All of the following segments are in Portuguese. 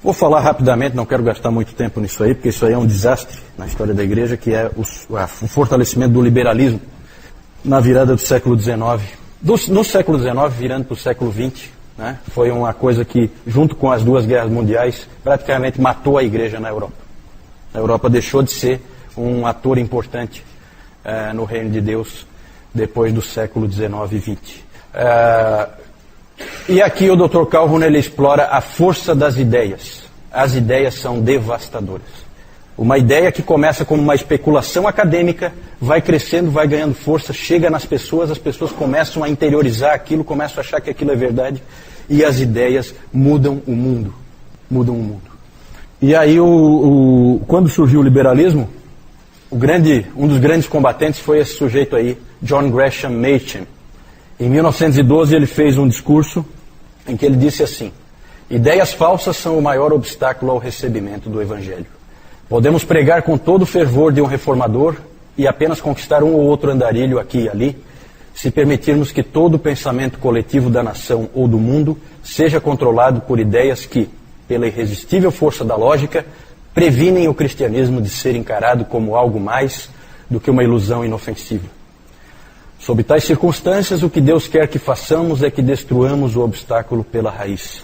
Vou falar rapidamente, não quero gastar muito tempo nisso aí, porque isso aí é um desastre na história da igreja, que é o fortalecimento do liberalismo na virada do século XIX. No século XIX, virando para o século XX, né, foi uma coisa que, junto com as duas guerras mundiais, praticamente matou a igreja na Europa. A Europa deixou de ser um ator importante no reino de Deus depois do século XIX e XX. E aqui o Dr. Calhoun ele explora a força das ideias. As ideias são devastadoras. Uma ideia que começa como uma especulação acadêmica, vai crescendo, vai ganhando força, chega nas pessoas, as pessoas começam a interiorizar aquilo, começam a achar que aquilo é verdade, e as ideias mudam o mundo. Mudam o mundo. E aí, quando surgiu o liberalismo, um dos grandes combatentes foi esse sujeito aí, John Gresham Machen. Em 1912 ele fez um discurso em que ele disse assim: ideias falsas são o maior obstáculo ao recebimento do Evangelho. Podemos pregar com todo o fervor de um reformador e apenas conquistar um ou outro andarilho aqui e ali, se permitirmos que todo o pensamento coletivo da nação ou do mundo seja controlado por ideias que, pela irresistível força da lógica, previnem o cristianismo de ser encarado como algo mais do que uma ilusão inofensiva. Sob tais circunstâncias, o que Deus quer que façamos é que destruamos o obstáculo pela raiz.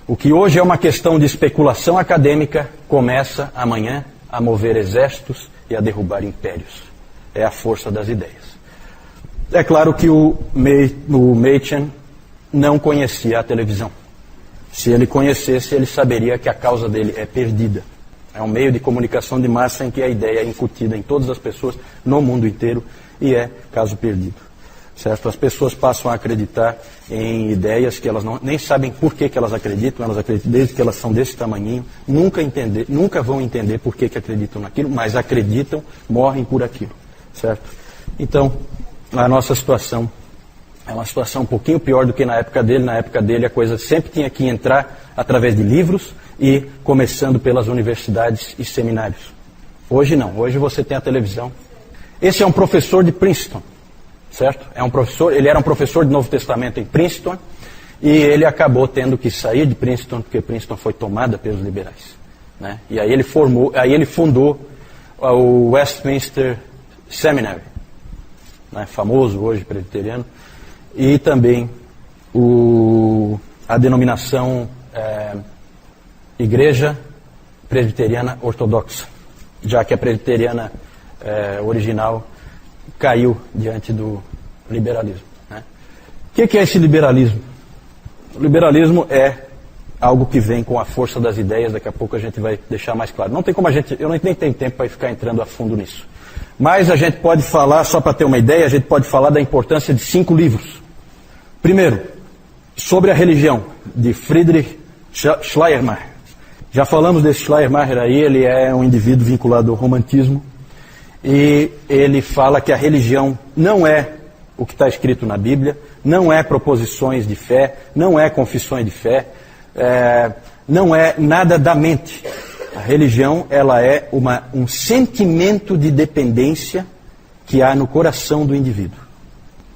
O que hoje é uma questão de especulação acadêmica, começa amanhã a mover exércitos e a derrubar impérios. É a força das ideias. É claro que o Machen não conhecia a televisão. Se ele conhecesse, ele saberia que a causa dele é perdida. É um meio de comunicação de massa em que a ideia é incutida em todas as pessoas, no mundo inteiro, e é caso perdido. Certo? As pessoas passam a acreditar em ideias que elas nem sabem por que elas acreditam desde que elas são desse tamanhinho, nunca vão entender por que acreditam naquilo, mas acreditam, morrem por aquilo. Certo? Então, a nossa situação é uma situação um pouquinho pior do que na época dele. Na época dele a coisa sempre tinha que entrar através de livros e começando pelas universidades e seminários. Hoje não, hoje você tem a televisão. Esse é um professor de Princeton, certo? Ele era um professor de Novo Testamento em Princeton e ele acabou tendo que sair de Princeton porque Princeton foi tomada pelos liberais, né? E aí ele fundou o Westminster Seminary, né? Famoso hoje presbiteriano, e também a denominação Igreja Presbiteriana Ortodoxa, já que a presbiteriana original caiu diante do liberalismo, né? O que é esse liberalismo? O liberalismo é algo que vem com a força das ideias, daqui a pouco a gente vai deixar mais claro. Não tem como eu nem tenho tempo para ficar entrando a fundo nisso. Mas a gente pode falar, só para ter uma ideia, a gente pode falar da importância de 5 livros. Primeiro, sobre a religião, de Friedrich Schleiermacher. Já falamos desse Schleiermacher aí, ele é um indivíduo vinculado ao romantismo, e ele fala que a religião não é o que está escrito na Bíblia, não é proposições de fé, não é confissões de fé, não é nada da mente. A religião, ela é um sentimento de dependência que há no coração do indivíduo,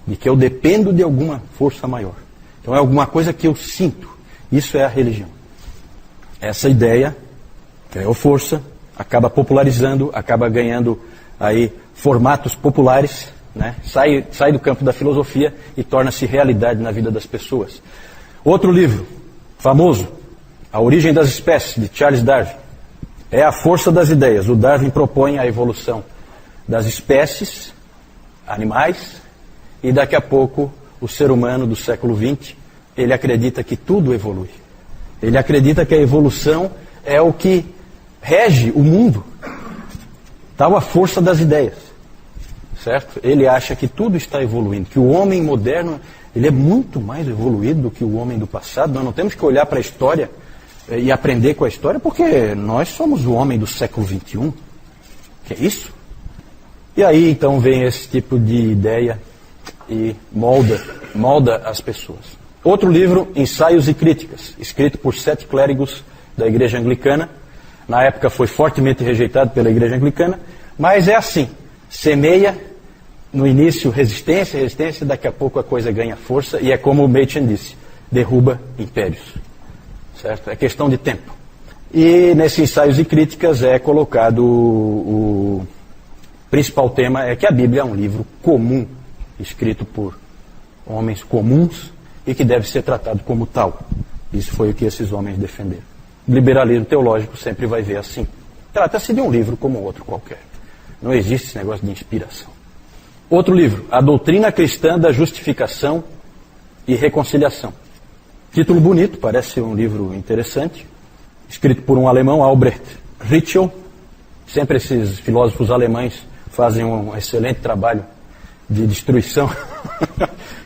de que eu dependo de alguma força maior. Então é alguma coisa que eu sinto. Isso é a religião. Essa ideia ganhou força, acaba popularizando, acaba ganhando aí formatos populares, né? Sai do campo da filosofia e torna-se realidade na vida das pessoas. Outro livro famoso, A Origem das Espécies, de Charles Darwin. É a força das ideias. O Darwin propõe a evolução das espécies, animais, e daqui a pouco o ser humano do século XX, ele acredita que tudo evolui. Ele acredita que a evolução é o que rege o mundo. Tal a força das ideias, certo? Ele acha que tudo está evoluindo, que o homem moderno, ele é muito mais evoluído do que o homem do passado. Nós não temos que olhar para a história e aprender com a história, porque nós somos o homem do século XXI. Que é isso? E aí então vem esse tipo de ideia e molda as pessoas. Outro livro, Ensaios e Críticas, escrito por 7 clérigos da Igreja Anglicana. Na época foi fortemente rejeitado pela Igreja Anglicana, mas é assim, semeia no início resistência, daqui a pouco a coisa ganha força, e é como o Machen disse, derruba impérios. Certo? É questão de tempo. E nesses ensaios e críticas é colocado o principal tema é que a Bíblia é um livro comum, escrito por homens comuns e que deve ser tratado como tal. Isso foi o que esses homens defenderam. O liberalismo teológico sempre vai ver assim. Trata-se de um livro como outro qualquer. Não existe esse negócio de inspiração. Outro livro, A Doutrina Cristã da Justificação e Reconciliação. Título bonito, parece ser um livro interessante. Escrito por um alemão, Albrecht Ritschl. Sempre esses filósofos alemães fazem um excelente trabalho de destruição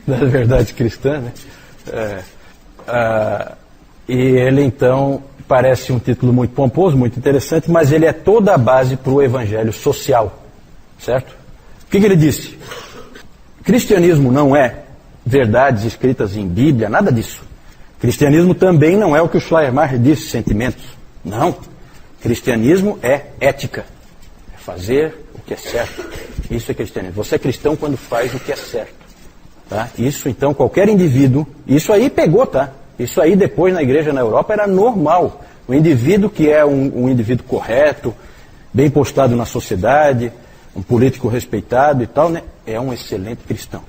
das verdades cristãs, né? E ele, então, parece um título muito pomposo, muito interessante, mas ele é toda a base para o evangelho social, certo? O que ele disse? Cristianismo não é verdades escritas em Bíblia, nada disso. Cristianismo também não é o que o Schleiermacher disse, sentimentos. Não. Cristianismo é ética. É fazer o que é certo. Isso é cristianismo. Você é cristão quando faz o que é certo. Tá? Isso, então, qualquer indivíduo... Isso aí pegou, tá? Isso aí, depois, na igreja na Europa, era normal. O indivíduo que é um indivíduo correto, bem postado na sociedade, um político respeitado e tal, né? É um excelente cristão.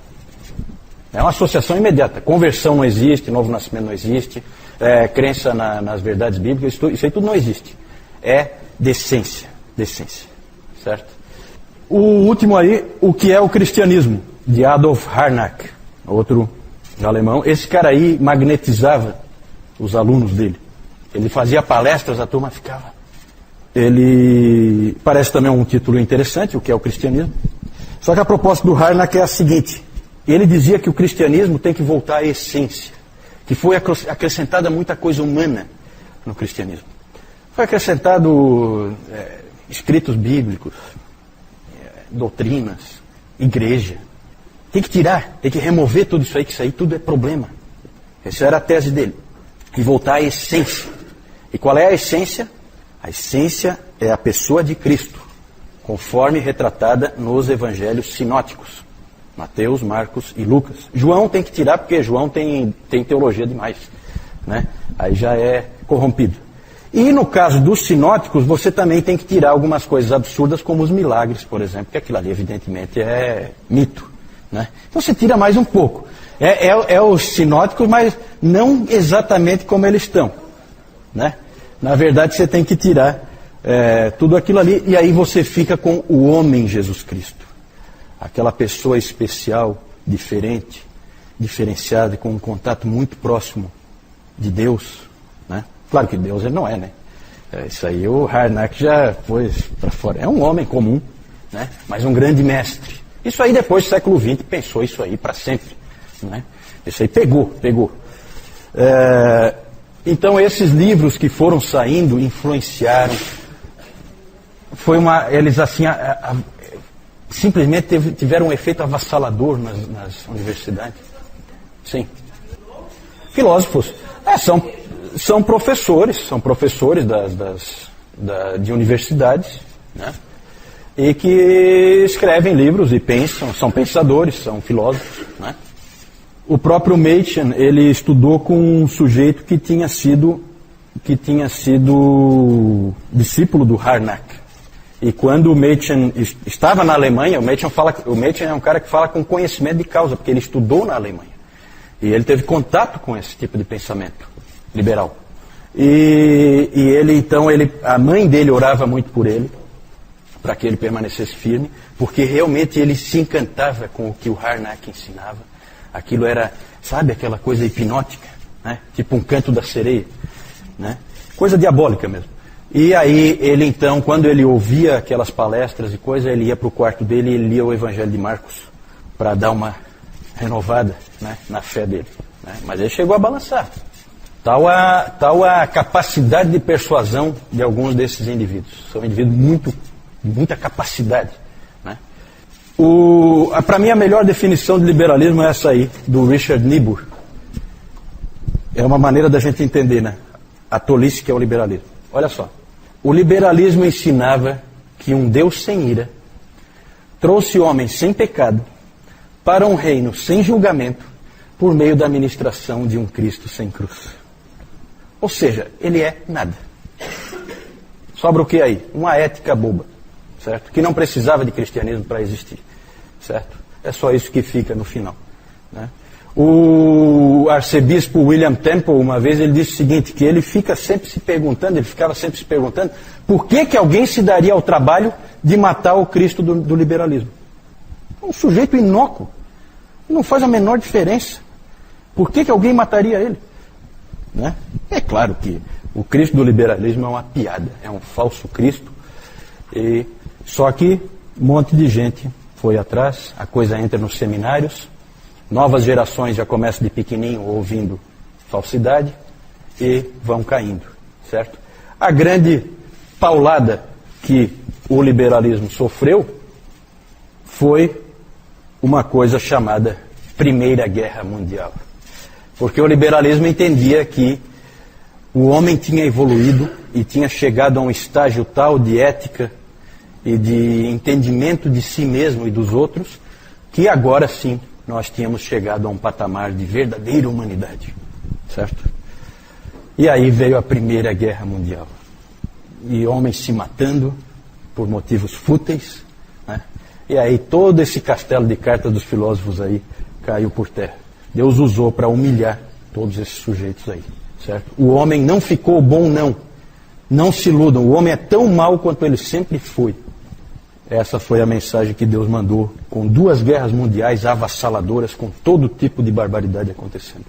É uma associação imediata. Conversão não existe, novo nascimento não existe, crença nas verdades bíblicas, isso aí tudo não existe. É decência. Decência. Certo? O último aí, o que é o cristianismo, de Adolf Harnack, outro alemão. Esse cara aí magnetizava os alunos dele. Ele fazia palestras, a turma ficava. Ele parece também um título interessante, o que é o cristianismo. Só que a proposta do Harnack é a seguinte. Ele dizia que o cristianismo tem que voltar à essência, que foi acrescentada muita coisa humana no cristianismo. Foi acrescentado escritos bíblicos, doutrinas, igreja. Tem que tirar, tem que remover tudo isso aí, que isso aí tudo é problema. Essa era a tese dele. E voltar à essência. E qual é a essência? A essência é a pessoa de Cristo, conforme retratada nos evangelhos sinóticos. Mateus, Marcos e Lucas. João tem que tirar porque João tem teologia demais, né? Aí já é corrompido. E no caso dos sinóticos, você também tem que tirar algumas coisas absurdas, como os milagres, por exemplo, que aquilo ali evidentemente é mito, né? Então você tira mais um pouco. É os sinóticos, mas não exatamente como eles estão, né? Na verdade você tem que tirar tudo aquilo ali, e aí você fica com o homem Jesus Cristo. Aquela pessoa especial, diferente, diferenciada, com um contato muito próximo de Deus, né? Claro que Deus ele não é, né? Isso aí o Harnack já pôs para fora. É um homem comum, né? Mas um grande mestre. Isso aí depois do século XX pensou isso aí para sempre, né? Isso aí pegou. Então esses livros que foram saindo influenciaram. Eles assim... simplesmente tiveram um efeito avassalador nas universidades. Sim. Filósofos. São professores de universidades, né? E que escrevem livros e pensam, são pensadores, são filósofos, né? O próprio Machen, ele estudou com um sujeito que tinha sido discípulo do Harnack. E quando o Machen estava na Alemanha, o Machen é um cara que fala com conhecimento de causa, porque ele estudou na Alemanha. E ele teve contato com esse tipo de pensamento liberal. E ele, então, a mãe dele orava muito por ele, para que ele permanecesse firme, porque realmente ele se encantava com o que o Harnack ensinava. Aquilo era, sabe, aquela coisa hipnótica, né? Tipo um canto da sereia, né? Coisa diabólica mesmo. E aí ele então, quando ele ouvia aquelas palestras e coisas, ele ia para o quarto dele e ele lia o Evangelho de Marcos para dar uma renovada, né, na fé dele, né? Mas ele chegou a balançar. Tal a capacidade de persuasão de alguns desses indivíduos. São indivíduos muita capacidade, né? Para mim a melhor definição de liberalismo é essa aí, do Richard Niebuhr. É uma maneira da gente entender, né, a tolice que é o liberalismo. Olha só, o liberalismo ensinava que um Deus sem ira trouxe homens sem pecado para um reino sem julgamento por meio da ministração de um Cristo sem cruz. Ou seja, ele é nada. Sobra o que aí? Uma ética boba, certo? Que não precisava de cristianismo para existir, certo? É só isso que fica no final, né? O arcebispo William Temple, uma vez, ele disse o seguinte, que ele ficava sempre se perguntando por que alguém se daria ao trabalho de matar o Cristo do liberalismo. Um sujeito inócuo, não faz a menor diferença. Por que alguém mataria ele? Né? É claro que o Cristo do liberalismo é uma piada, é um falso Cristo, só que um monte de gente foi atrás, a coisa entra nos seminários, novas gerações já começam de pequenininho ouvindo falsidade e vão caindo, certo? A grande paulada que o liberalismo sofreu foi uma coisa chamada Primeira Guerra Mundial. Porque o liberalismo entendia que o homem tinha evoluído e tinha chegado a um estágio tal de ética e de entendimento de si mesmo e dos outros, que agora sim nós tínhamos chegado a um patamar de verdadeira humanidade, certo? E aí veio a Primeira Guerra Mundial. E homens se matando por motivos fúteis, né? E aí todo esse castelo de cartas dos filósofos aí caiu por terra. Deus usou para humilhar todos esses sujeitos aí, certo? O homem não ficou bom, não. Não se iludam, o homem é tão mau quanto ele sempre foi. Essa foi a mensagem que Deus mandou, com 2 guerras mundiais avassaladoras, com todo tipo de barbaridade acontecendo.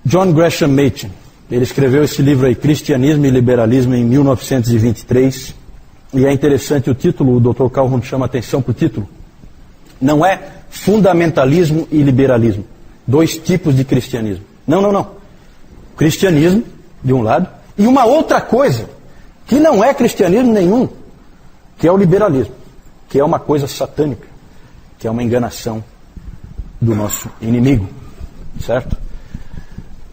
John Gresham Machen, ele escreveu esse livro aí, Cristianismo e Liberalismo, em 1923, e é interessante o título, o Dr. Calhoun chama atenção para o título. Não é fundamentalismo e liberalismo, 2 tipos de cristianismo. Não. Cristianismo, de um lado, e uma outra coisa, que não é cristianismo nenhum, que é o liberalismo, que é uma coisa satânica, que é uma enganação do nosso inimigo, certo?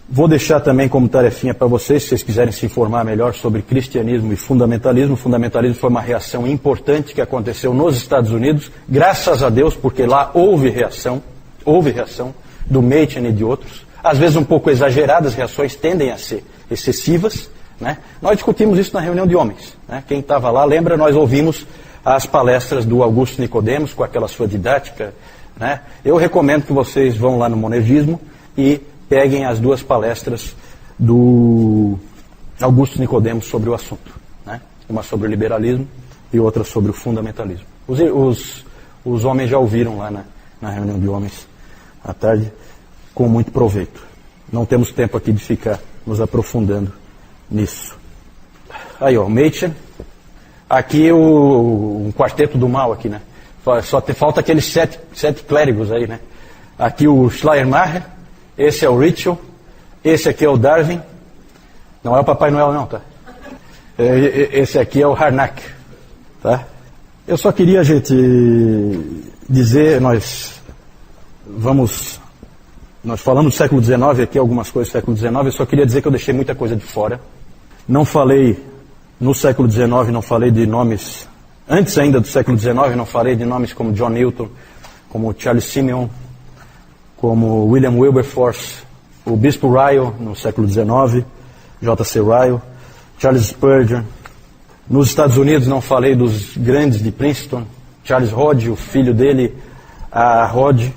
Vou deixar também como tarefinha para vocês, se vocês quiserem se informar melhor sobre cristianismo e fundamentalismo. O fundamentalismo foi uma reação importante que aconteceu nos Estados Unidos, graças a Deus, porque lá houve reação do Machen e de outros, às vezes um pouco exageradas, reações tendem a ser excessivas, né? Nós discutimos isso na reunião de homens, né? Quem estava lá lembra, nós ouvimos as palestras do Augusto Nicodemos com aquela sua didática, né? Eu recomendo que vocês vão lá no Monergismo e peguem as 2 palestras do Augusto Nicodemos sobre o assunto, né? Uma sobre o liberalismo e outra sobre o fundamentalismo. Os homens já ouviram lá na reunião de homens à tarde, com muito proveito. Não temos tempo aqui de ficar nos aprofundando nisso. Aí, ó, Machen. Aqui um quarteto do mal aqui, né? Só falta aqueles 7 clérigos aí, né? Aqui o Schleiermacher, esse é o Ritschl, esse aqui é o Darwin. Não é o Papai Noel não, tá? Esse aqui é o Harnack, tá? Eu só queria, gente, dizer, nós falamos do século XIX aqui, algumas coisas do século XIX, eu só queria dizer que eu deixei muita coisa de fora. Não falei, no século XIX, não falei de nomes, antes ainda do século XIX, não falei de nomes como John Newton, como Charles Simeon, como William Wilberforce, o Bispo Ryle, no século XIX, J.C. Ryle, Charles Spurgeon. Nos Estados Unidos não falei dos grandes de Princeton, Charles Hodge, o filho dele, a Hodge,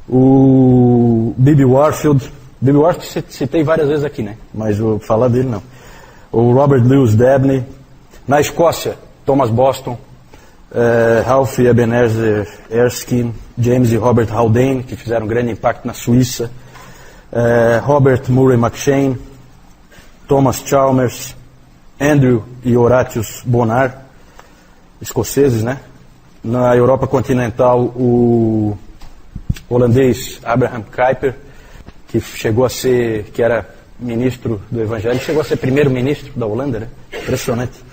o B.B. Warfield. B.B. Warfield citei várias vezes aqui, né? Mas vou falar dele não. O Robert Louis Dabney. Na Escócia, Thomas Boston, Ralph Ebenezer Erskine, James e Robert Haldane, que fizeram um grande impacto na Suíça, Robert Murray McShane, Thomas Chalmers, Andrew e Horatius Bonar, escoceses, né? Na Europa continental, o holandês Abraham Kuyper, que chegou a ser, que era ministro do Evangelho, chegou a ser primeiro-ministro da Holanda, né? Impressionante.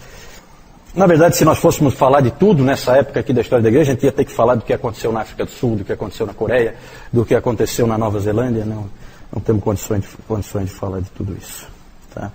Na verdade, se nós fôssemos falar de tudo nessa época aqui da história da igreja, a gente ia ter que falar do que aconteceu na África do Sul, do que aconteceu na Coreia, do que aconteceu na Nova Zelândia. Não temos condições de falar de tudo isso, tá?